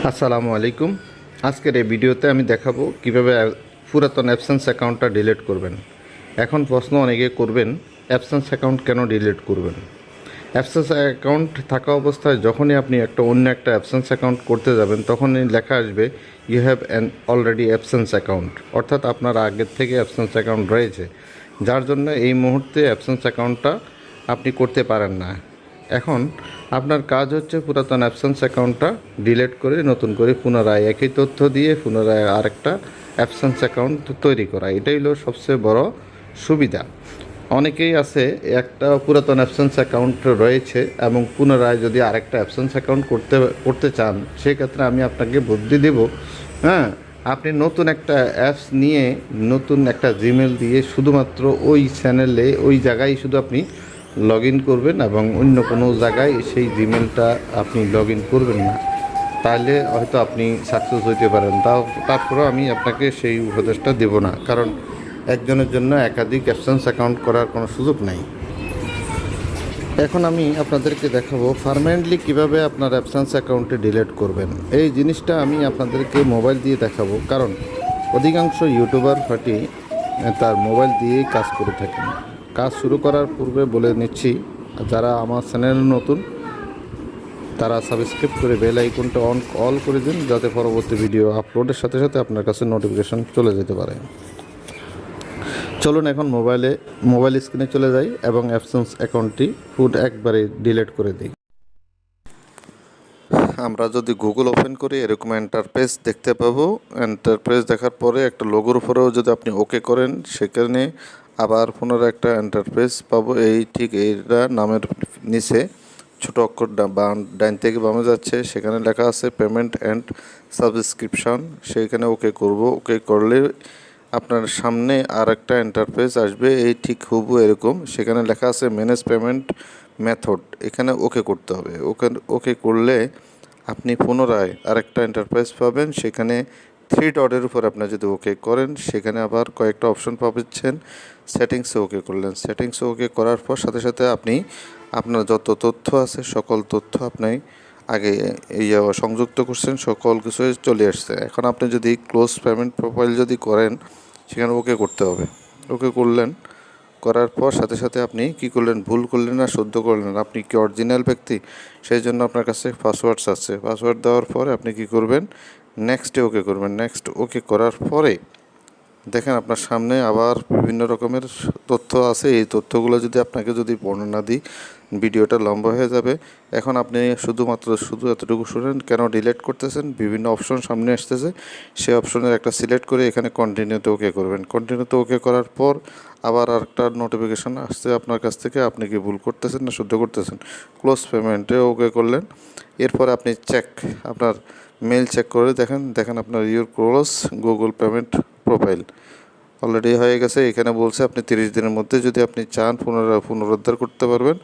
আসসালামু আলাইকুম। আজকের এই ভিডিওতে আমি দেখাবো কিভাবে পুরাতন অ্যাবসেন্স অ্যাকাউন্টটা ডিলিট করবেন। এখন প্রশ্ন অনেকে করবেন, অ্যাবসেন্স অ্যাকাউন্ট কেন ডিলিট করবেন? অ্যাবসেন্স অ্যাকাউন্ট থাকা অবস্থায় যখনই আপনি অন্য একটা অ্যাবসেন্স অ্যাকাউন্ট করতে যাবেন, তখনই লেখা আসবে you have an already absence account, অর্থাৎ আপনার আগের থেকে অ্যাবসেন্স অ্যাকাউন্ট রয়েছে, যার জন্য এই মুহূর্তে অ্যাবসেন্স অ্যাকাউন্টটা আপনি করতে পারেন না। এখন আপনার কাজ হচ্ছে পুরাতন অ্যাবসেন্স অ্যাকাউন্টটা ডিলিট করে নতুন করে পুনরায় একই তথ্য দিয়ে পুনরায় আরেকটা অ্যাবসেন্স অ্যাকাউন্ট তৈরি করা। এটাই হলো সবচেয়ে বড় সুবিধা। অনেকেই আছে একটা পুরাতন অ্যাবসেন্স অ্যাকাউন্ট রয়েছে এবং পুনরায় যদি আরেকটা অ্যাবসেন্স অ্যাকাউন্ট করতে চান, সেক্ষেত্রে আমি আপনাকে বুদ্ধি দেব। হ্যাঁ, আপনি নতুন একটা অ্যাপস নিয়ে নতুন একটা জিমেল দিয়ে শুধুমাত্র ওই চ্যানেলে ওই জায়গায় শুধু আপনি লগ ইন করবেন এবং অন্য কোনো জায়গায় সেই জিমেলটা আপনি লগ ইন করবেন না। তাহলে হয়তো আপনি সাকসেস হইতে পারেন। তারপরেও আমি আপনাকে সেই উপদেশটা দেব না, কারণ একজনের জন্য একাধিক অ্যাবসেন্স অ্যাকাউন্ট করার কোনো সুযোগ নাই। এখন আমি আপনাদেরকে দেখাবো পার্মানেন্টলি কীভাবে আপনার অ্যাবসেন্স অ্যাকাউন্টে ডিলিট করবেন। এই জিনিসটা আমি আপনাদেরকে মোবাইল দিয়ে দেখাবো, কারণ অধিকাংশ ইউটিউবার পার্টি তার মোবাইল দিয়েই কাজ করে থাকেন। কাজ শুরু করার পূর্বে বলে নিচ্ছি, যারা আমার চ্যানেলে নতুন তারা সাবস্ক্রাইব করে বেল আইকনটা অল করে দিন, যাতে পরবর্তী ভিডিও আপলোডের সাথে সাথে আপনার কাছে নোটিফিকেশন চলে যেতে পারে। চলুন এখন মোবাইল স্ক্রিনে চলে যাই এবং অ্যাবসেন্স অ্যাকাউন্টটি একবারে ডিলিট করে দিই। আমরা যদি গুগল ওপেন করি, এরকম এন্টারপ্রেস দেখতে পাবো। এন্টারপ্রেস দেখার পরে একটা লোগোর উপরেও যদি আপনি ওকে করেন, সেখানে আবার পুনরায় একটা এন্টারপ্রেস পাবো। এই ঠিক এইটা নামের নিচে ছোটো অক্ষর ডাইন থেকে বামে যাচ্ছে, সেখানে লেখা আছে পেমেন্ট অ্যান্ড সাবস্ক্রিপশন। সেইখানে ওকে করব। ওকে করলে আপনার সামনে আর একটা এন্টারপ্রেস আসবে, এই ঠিক হুবহু এরকম। সেখানে লেখা আছে ম্যানেজ পেমেন্ট মেথড। এখানে ওকে করতে হবে। ওকে করলে আপনি পুনরায় আরেকটা এন্টারপ্রাইজ পাবেন। সেখানে থ্রি ডটের উপর আপনি যদি ওকে করেন, সেখানে আবার কয়েকটা অপশন পাচ্ছেন। সেটিংসে ওকে করলেন। সেটিংসে ওকে করার পর সাথে সাথে আপনি আপনার যত তথ্য আছে সকল তথ্য আপনি আগে সংযুক্ত করছেন, সকল কিছুই চলে আসছে। এখন আপনি যদি ক্লোজ পেমেন্ট প্রোফাইল যদি করেন, সেখানে ওকে করতে হবে। ওকে করলেন, করার পর সাথে সাথে আপনি কি করলেন, ভুল করলেন না শুদ্ধ করলেন, আপনি কি অরিজিনাল ব্যক্তি, সেই জন্য আপনার কাছে পাসওয়ার্ডস আছে। পাসওয়ার্ড দেওয়ার পরে আপনি কি করবেন, নেক্সটে ওকে করবেন। নেক্সট ওকে করার পরে দেখেন আপনার সামনে আবার বিভিন্ন রকমের তথ্য আছে। এই তথ্যগুলো যদি আপনাকে বর্ণনা দিই, ভিডিওটা লম্বা হয়ে যাবে। এখন আপনি শুধু এতটুকু শুনেন, কেন ডিলিট করতেছেন। বিভিন্ন অপশন সামনে আসতেছে, সেই অপশনের একটা সিলেক্ট করে এখানে কন্টিনিউতে ওকে করবেন। কন্টিনিউতে ওকে করার পর আবার আরেকটা নোটিফিকেশান আসছে আপনার কাছ থেকে, আপনি কি ভুল করতেছেন না শুদ্ধ করতেছেন। ক্লোজ পেমেন্টে ওকে করলেন। এরপর আপনি আপনার মেল চেক করে দেখেন আপনার your close Google payment profile already হয়ে গেছে। এখানে বলছে আপনি 30 দিনের মধ্যে যদি আপনি চান পুনরুদ্ধার করতে পারবেন,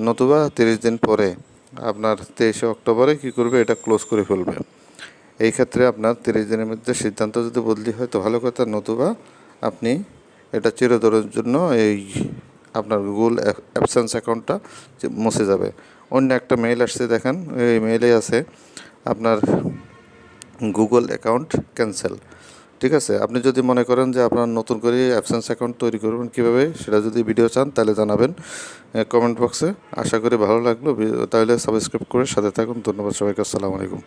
নতুবা 30 দিন পরে আপনার 23শে অক্টোবরে কী করবে, এটা ক্লোজ করে ফেলবে। এই ক্ষেত্রে আপনার 30 দিনের মধ্যে সিদ্ধান্ত যদি বদলি হয় তো ভালো কথা, নতুবা আপনি এটা চিরতরের জন্য আপনার গুগল অ্যাবসেন্স অ্যাকাউন্টটা মুছে যাবে। অন্য একটা মেইল আসছে, দেখেন এই মেইলে আছে আপনার গুগল অ্যাকাউন্ট ক্যান্সেল। ঠিক আছে, আপনি যদি মনে করেন যে আপনার নতুন করে অ্যাবসেন্স অ্যাকাউন্ট তৈরি করবেন কীভাবে, সেটা যদি ভিডিও চান তাহলে জানাবেন কমেন্ট বক্সে। আশা করি ভালো লাগলো। তাহলে সাবস্ক্রাইব করে সাথে থাকুন। ধন্যবাদ সবাইকে। আসসালামু আলাইকুম।